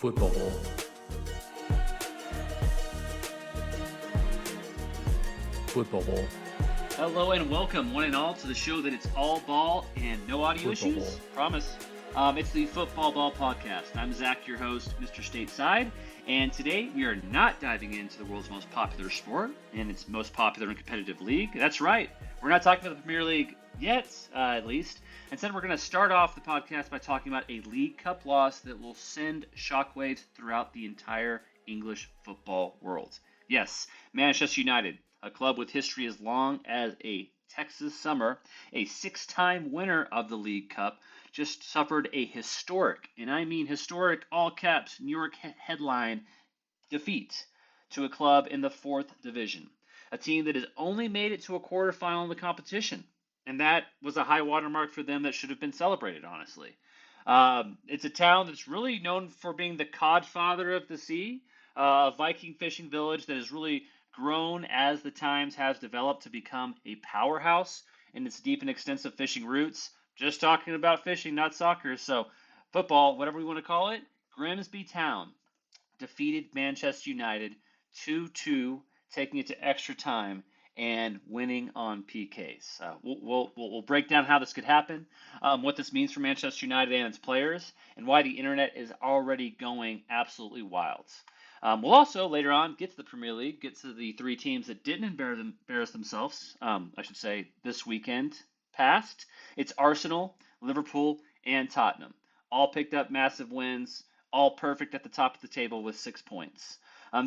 Football. Football. Hello and welcome, one and all, to the show that it's all ball and no audio Football. issues. Promise. It's the Football Ball Podcast. I'm Zach, your host, Mr. Stateside, and today we are not diving into the world's most popular sport and its most popular and competitive league. That's right. We're not talking about the Premier League yet, at least. Instead, we're going to start off the podcast by talking about a League Cup loss that will send shockwaves throughout the entire English football world. Yes, Manchester United, a club with history as long as a Texas summer, a six-time winner of the League Cup, just suffered a historic, and I mean historic, all caps, New York headline defeat to a club in the fourth division. A team that has only made it to a quarterfinal in the competition. And that was a high watermark for them that should have been celebrated, honestly. It's a town that's really known for being the codfather of the sea, a Viking fishing village that has really grown as the times has developed to become a powerhouse in its deep and extensive fishing roots. Just talking about fishing, not soccer. So football, whatever we want to call it, Grimsby Town defeated Manchester United 2-2, taking it to extra time and winning on PKs. We'll break down how this could happen, what this means for Manchester United and its players, and why the internet is already going absolutely wild. We'll also, later on, get to the Premier League, get to the three teams that didn't embarrass themselves, this weekend past. It's Arsenal, Liverpool, and Tottenham. All picked up massive wins, all perfect at the top of the table with 6 points.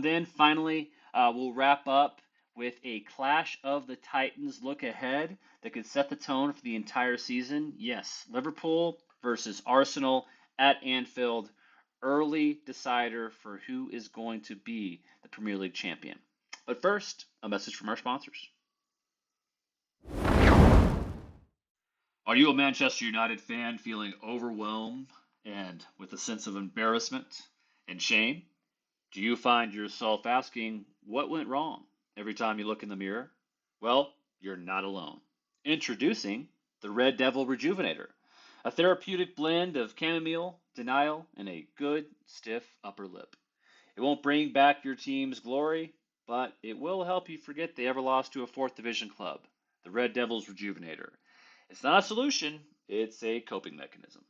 Then finally, we'll wrap up with a Clash of the Titans look ahead that could set the tone for the entire season. Yes, Liverpool versus Arsenal at Anfield, early decider for who is going to be the Premier League champion. But first, a message from our sponsors. Are you a Manchester United fan feeling overwhelmed and with a sense of embarrassment and shame? Do you find yourself asking what went wrong every time you look in the mirror? Well, you're not alone. Introducing the Red Devil Rejuvenator, a therapeutic blend of chamomile, denial, and a good, stiff upper lip. It won't bring back your team's glory, but it will help you forget they ever lost to a fourth division club. The Red Devil's Rejuvenator. It's not a solution, it's a coping mechanism.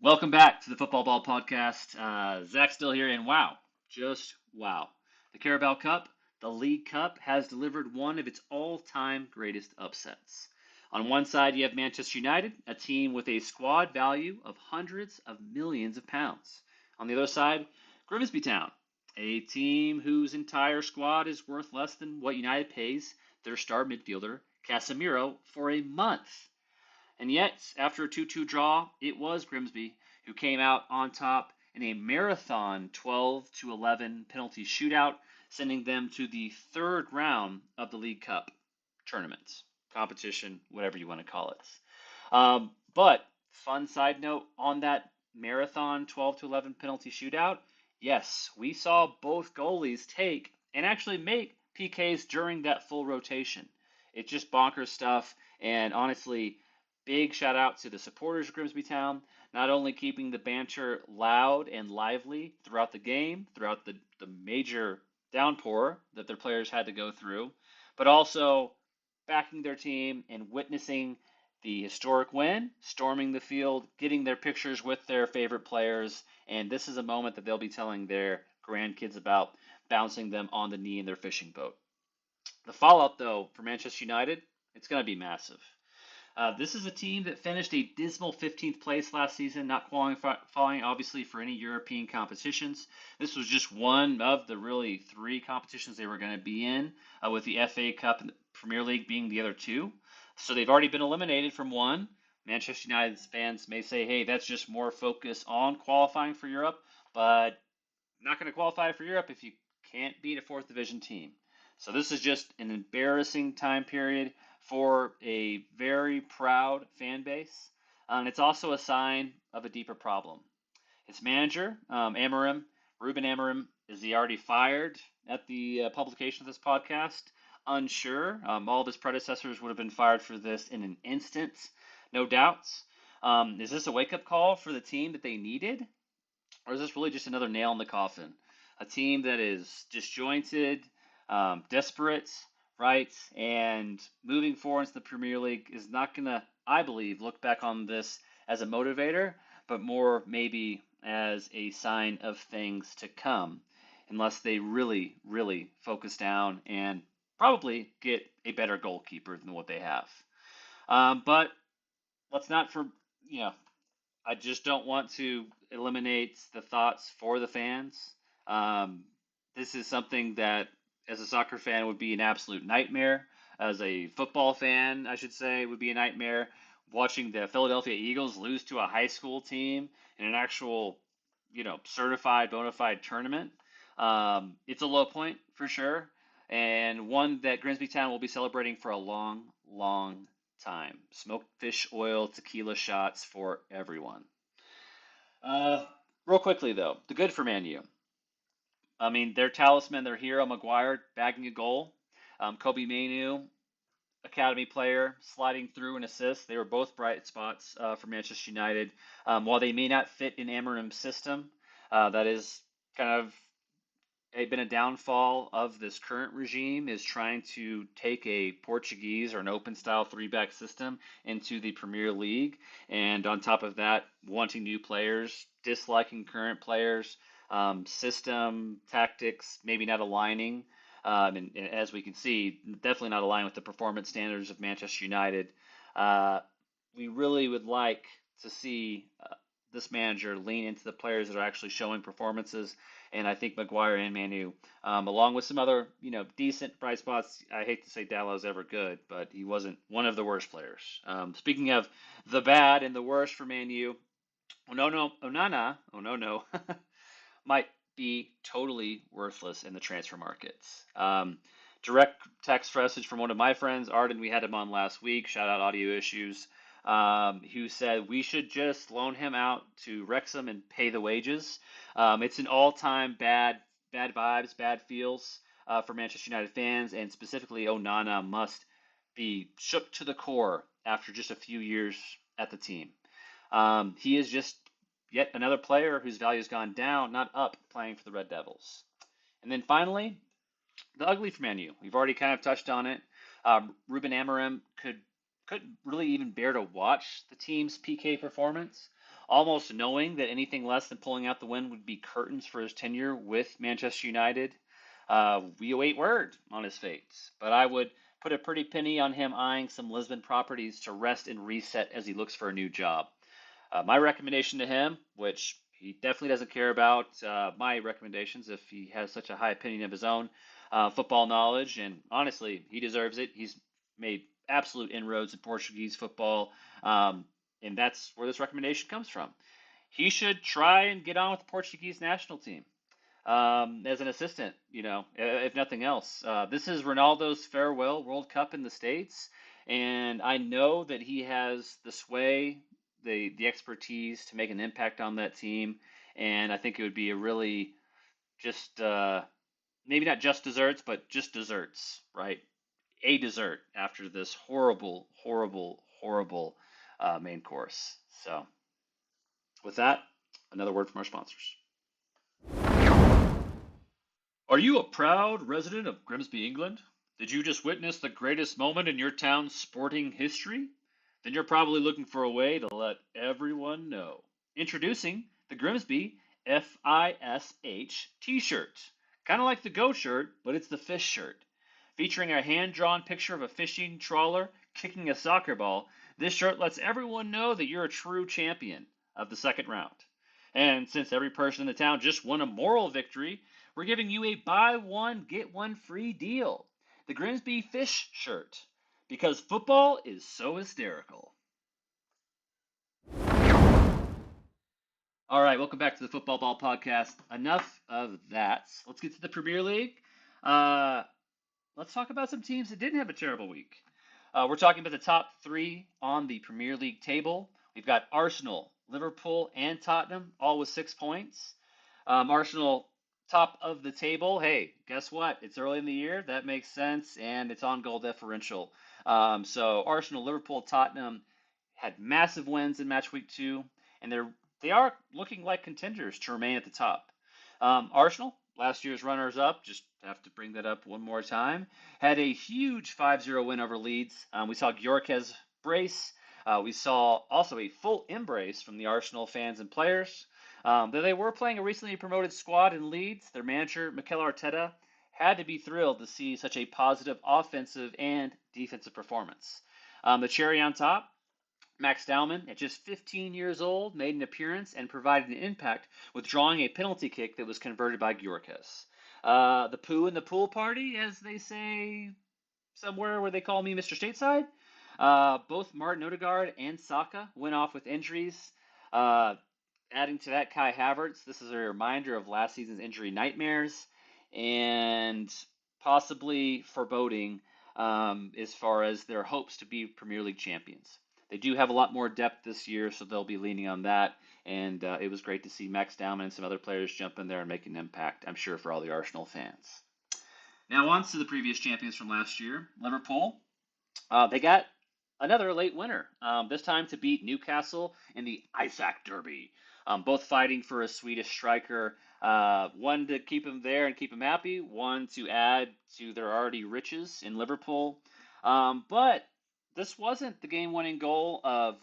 Welcome back to the Football Ball Podcast. Zach's still here, and wow, just wow. The Carabao Cup, the League Cup, has delivered one of its all-time greatest upsets. On one side, you have Manchester United, a team with a squad value of hundreds of millions of pounds. On the other side, Grimsby Town, a team whose entire squad is worth less than what United pays their star midfielder, Casemiro, for a month. And yet, after a 2-2 draw, it was Grimsby who came out on top in a marathon 12-11 penalty shootout, sending them to the third round of the League Cup tournament, competition, whatever you want to call it. But, fun side note on that marathon 12-11 penalty shootout, yes, we saw both goalies take and actually make PKs during that full rotation. It's just bonkers stuff, and honestly, big shout out to the supporters of Grimsby Town, not only keeping the banter loud and lively throughout the game, throughout the major downpour that their players had to go through, but also backing their team and witnessing the historic win, storming the field, getting their pictures with their favorite players, and this is a moment that they'll be telling their grandkids about, bouncing them on the knee in their fishing boat. The fallout, though, for Manchester United, it's going to be massive. This is a team that finished a dismal 15th place last season, not qualifying, obviously, for any European competitions. This was just one of the really three competitions they were going to be in, with the FA Cup and the Premier League being the other two. So they've already been eliminated from one. Manchester United fans may say, hey, that's just more focus on qualifying for Europe, but not going to qualify for Europe if you can't beat a fourth division team. So this is just an embarrassing time period for a very proud fan base. And it's also a sign of a deeper problem. Its manager, Amorim, Ruben Amorim, is he already fired at the publication of this podcast? Unsure. All of his predecessors would have been fired for this in an instant, no doubts. Is this a wake-up call for the team that they needed? Or is this really just another nail in the coffin? A team that is disjointed, desperate, right? And moving forward into the Premier League is not going to, I believe, look back on this as a motivator, but more maybe as a sign of things to come, unless they really, really focus down and probably get a better goalkeeper than what they have. But let's not for you know I just don't want to eliminate the thoughts for the fans. Um, this is something that, as a soccer fan, would be an absolute nightmare. As a football fan, I should say, would be a nightmare. Watching the Philadelphia Eagles lose to a high school team in an actual, certified bona fide tournament. It's a low point for sure, and one that Grimsby Town will be celebrating for a long, long time. Smoked fish oil, tequila shots for everyone. Uh, Real quickly though, the good for Man U. I mean, their talisman, their hero, Maguire, bagging a goal. Kobe Mainu, academy player, sliding through an assist. They were both bright spots for Manchester United. While they may not fit in Amorim's system, that is kind of been a downfall of this current regime is trying to take a Portuguese or an open style three back system into the Premier League. And on top of that, wanting new players, disliking current players, system, tactics, maybe not aligning. And as we can see, definitely not aligning with the performance standards of Manchester United. Uh, we really would like to see this manager lean into the players that are actually showing performances. And I think Maguire and Manu, along with some other, decent bright spots. I hate to say Dallow's ever good, but he wasn't one of the worst players. Speaking of the bad and the worst for Manu, Onana, oh no, might be totally worthless in the transfer markets. Direct text message from one of my friends, Arden. We had him on last week. Shout out audio issues. Who said we should just loan him out to Wrexham and pay the wages. It's an all-time bad vibes, bad feels for Manchester United fans, and specifically Onana must be shook to the core after just a few years at the team. He is just yet another player whose value has gone down, not up, playing for the Red Devils. And then finally, the ugly for Man U. We've already kind of touched on it. Ruben Amorim couldn't really even bear to watch the team's PK performance, almost knowing that anything less than pulling out the win would be curtains for his tenure with Manchester United. We await word on his fate, but I would put a pretty penny on him eyeing some Lisbon properties to rest and reset as he looks for a new job. My recommendation to him, which he definitely doesn't care about my recommendations if he has such a high opinion of his own football knowledge, and honestly, he deserves it. He's made absolute inroads in Portuguese football, and that's where this recommendation comes from. He should try and get on with the Portuguese national team as an assistant, if nothing else. This is Ronaldo's farewell World Cup in the States, and I know that he has the sway, the expertise to make an impact on that team, and I think it would be a really just maybe not just desserts, but just desserts, right? A dessert after this horrible, horrible, horrible main course. So, with that, another word from our sponsors. Are you a proud resident of Grimsby, England? Did you just witness the greatest moment in your town's sporting history? Then you're probably looking for a way to let everyone know. Introducing the Grimsby FISH t-shirt. Kind of like the Go shirt, but it's the fish shirt. Featuring a hand-drawn picture of a fishing trawler kicking a soccer ball, this shirt lets everyone know that you're a true champion of the second round. And since every person in the town just won a moral victory, we're giving you a buy one, get one free deal. The Grimsby Fish shirt. Because football is so hysterical. All right, welcome back to the Football Ball Podcast. Enough of that. Let's get to the Premier League. Let's talk about some teams that didn't have a terrible week. We're talking about the top three on the Premier League table. We've got Arsenal, Liverpool, and Tottenham, all with 6 points. Arsenal, top of the table. Hey, guess what? It's early in the year. That makes sense, and it's on goal differential. So Arsenal, Liverpool, Tottenham had massive wins in match week 2, and they are looking like contenders to remain at the top. Arsenal, last year's runners-up, just have to bring that up one more time, had a huge 5-0 win over Leeds. We saw Gyökeres brace. We saw also a full embrace from the Arsenal fans and players. Though they were playing a recently promoted squad in Leeds, their manager, Mikel Arteta, had to be thrilled to see such a positive offensive and defensive performance. The cherry on top, Max Dowman, at just 15 years old, made an appearance and provided an impact with drawing a penalty kick that was converted by Gyökeres. The poo in the pool party, as they say somewhere where they call me Mr. Stateside. Both Martin Odegaard and Saka went off with injuries. Adding to that, Kai Havertz. This is a reminder of last season's injury nightmares and possibly foreboding as far as their hopes to be Premier League champions. They do have a lot more depth this year, so they'll be leaning on that. And it was great to see Max Dowman and some other players jump in there and make an impact, I'm sure, for all the Arsenal fans. Now on to the previous champions from last year, Liverpool. They got another late winner, this time to beat Newcastle in the Isaac Derby. Both fighting for a Swedish striker, one to keep him there and keep him happy, one to add to their already riches in Liverpool. But this wasn't the game-winning goal of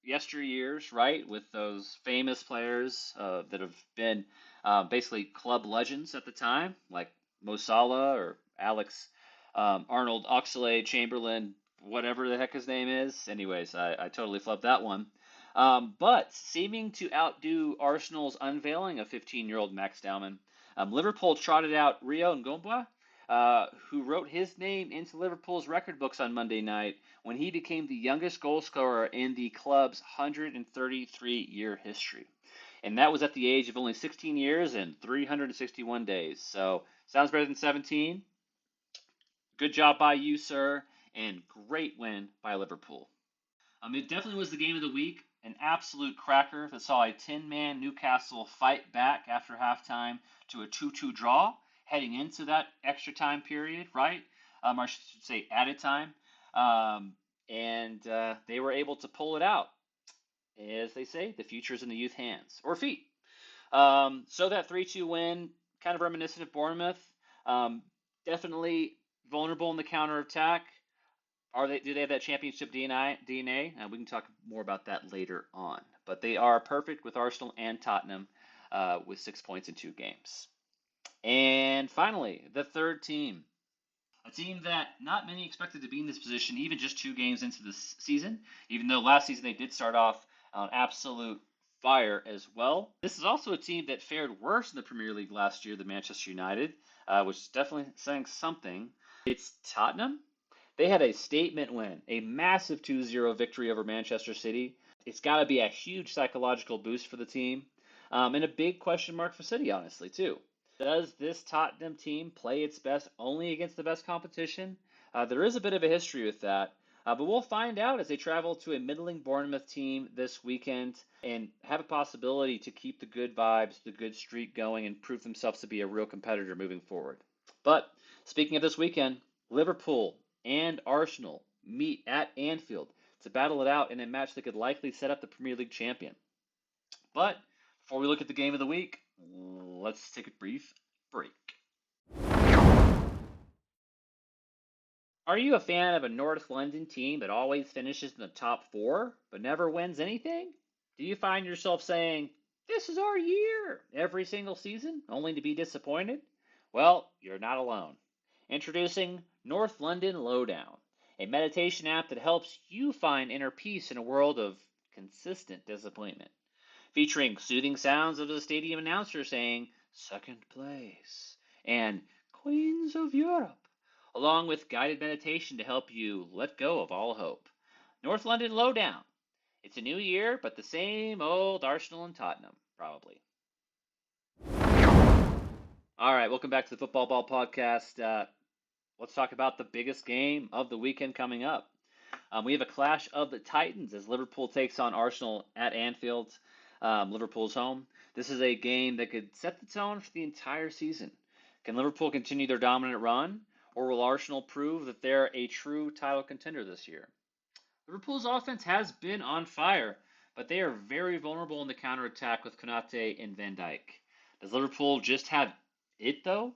yesteryears, right? With those famous players that have been basically club legends at the time, like Mo Salah or Alex Arnold Oxlade-Chamberlain, whatever the heck his name is. Anyways, I totally flubbed that one. But seeming to outdo Arsenal's unveiling of 15-year-old Max Dowman, Liverpool trotted out Rio Ngomba, who wrote his name into Liverpool's record books on Monday night when he became the youngest goal scorer in the club's 133-year history. And that was at the age of only 16 years and 361 days. So, sounds better than 17. Good job by you, sir, and great win by Liverpool. It definitely was the game of the week, an absolute cracker that saw a 10-man Newcastle fight back after halftime to a 2-2 draw, heading into that extra time period, right? I should say added time. And they were able to pull it out. As they say, the future is in the youth hands, or feet. So that 3-2 win, kind of reminiscent of Bournemouth. Definitely vulnerable in the counterattack. Do they have that championship DNA? We can talk more about that later on. But they are perfect with Arsenal and Tottenham with 6 points in 2 games. And finally, the third team. A team that not many expected to be in this position even just 2 games into the season, even though last season they did start off on absolute fire as well. This is also a team that fared worse in the Premier League last year than Manchester United, which is definitely saying something. It's Tottenham. They had a statement win, a massive 2-0 victory over Manchester City. It's got to be a huge psychological boost for the team, and a big question mark for City, honestly, too. Does this Tottenham team play its best only against the best competition? There is a bit of a history with that, but we'll find out as they travel to a middling Bournemouth team this weekend and have a possibility to keep the good vibes, the good streak going, and prove themselves to be a real competitor moving forward. But speaking of this weekend, Liverpool and Arsenal meet at Anfield to battle it out in a match that could likely set up the Premier League champion. But before we look at the game of the week, let's take a brief break. Are you a fan of a North London team that always finishes in the top 4 but never wins anything? Do you find yourself saying, "This is our year," every single season, only to be disappointed? Well, you're not alone. Introducing North London Lowdown, a meditation app that helps you find inner peace in a world of consistent disappointment. Featuring soothing sounds of the stadium announcer saying, "Second place," and "Queens of Europe," along with guided meditation to help you let go of all hope. North London Lowdown. It's a new year, but the same old Arsenal and Tottenham, probably. All right, welcome back to the Football Ball Podcast. Let's talk about the biggest game of the weekend coming up. We have a clash of the Titans as Liverpool takes on Arsenal at Anfield. Liverpool's home. This is a game that could set the tone for the entire season. Can Liverpool continue their dominant run, or will Arsenal prove that they're a true title contender this year? Liverpool's offense has been on fire, but they are very vulnerable in the counterattack with Konate and Van Dijk. Does Liverpool just have it, though?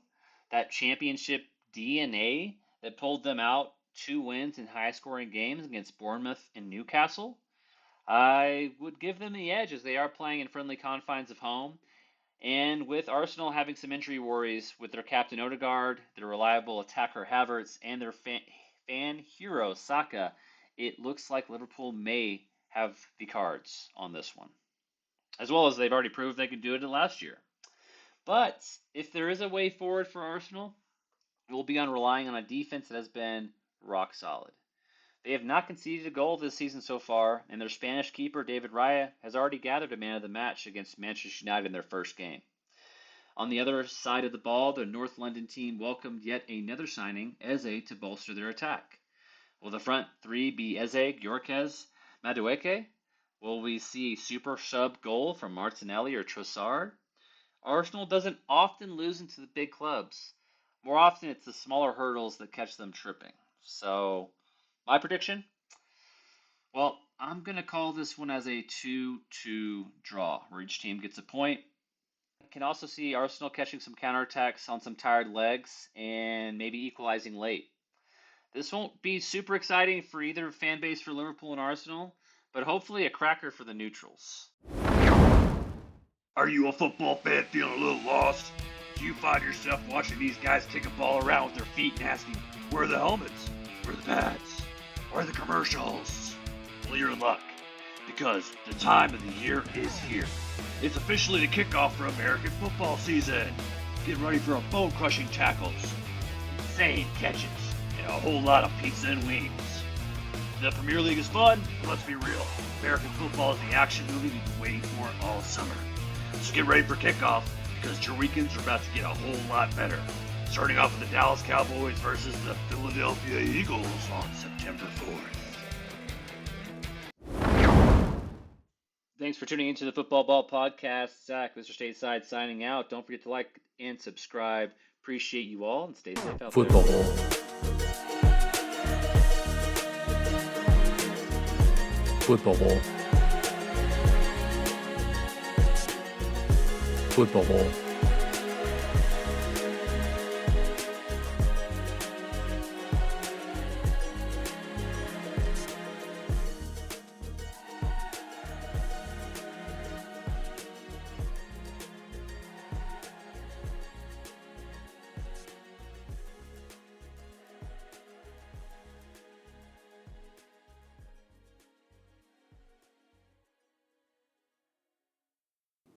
That championship DNA that pulled them out 2 wins in high-scoring games against Bournemouth and Newcastle? I would give them the edge as they are playing in friendly confines of home. And with Arsenal having some injury worries with their captain Odegaard, their reliable attacker Havertz, and their fan hero Saka, it looks like Liverpool may have the cards on this one. As well as they've already proved they could do it last year. But if there is a way forward for Arsenal, it will be on relying on a defense that has been rock solid. They have not conceded a goal this season so far, and their Spanish keeper, David Raya, has already gathered a man of the match against Manchester United in their first game. On the other side of the ball, the North London team welcomed yet another signing, Eze, to bolster their attack. Will the front three be Eze, Gyökeres, Madueke? Will we see a super sub goal from Martinelli or Trossard? Arsenal doesn't often lose into the big clubs. More often, it's the smaller hurdles that catch them tripping. So, my prediction? Well, I'm going to call this one as a 2-2 draw, where each team gets a point. I can also see Arsenal catching some counterattacks on some tired legs and maybe equalizing late. This won't be super exciting for either fan base for Liverpool and Arsenal, but hopefully a cracker for the neutrals. Are you a football fan feeling a little lost? Do you find yourself watching these guys kick a ball around with their feet and asking, where are the helmets? Where are the pads? Where are the commercials? Well, you're in luck, because the time of the year is here. It's officially the kickoff for American football season. Get ready for bone-crushing tackles, insane catches, and a whole lot of pizza and wings. The Premier League is fun, but let's be real. American football is the action movie we've been waiting for all summer. So get ready for kickoff, because your weekends are about to get a whole lot better. Starting off with the Dallas Cowboys versus the Philadelphia Eagles on September 4th. Thanks for tuning into the Football Ball Podcast. Zach, Mr. Stateside, signing out. Don't forget to like and subscribe. Appreciate you all, and stay safe out Football there. Ball. Football Ball. Football Ball.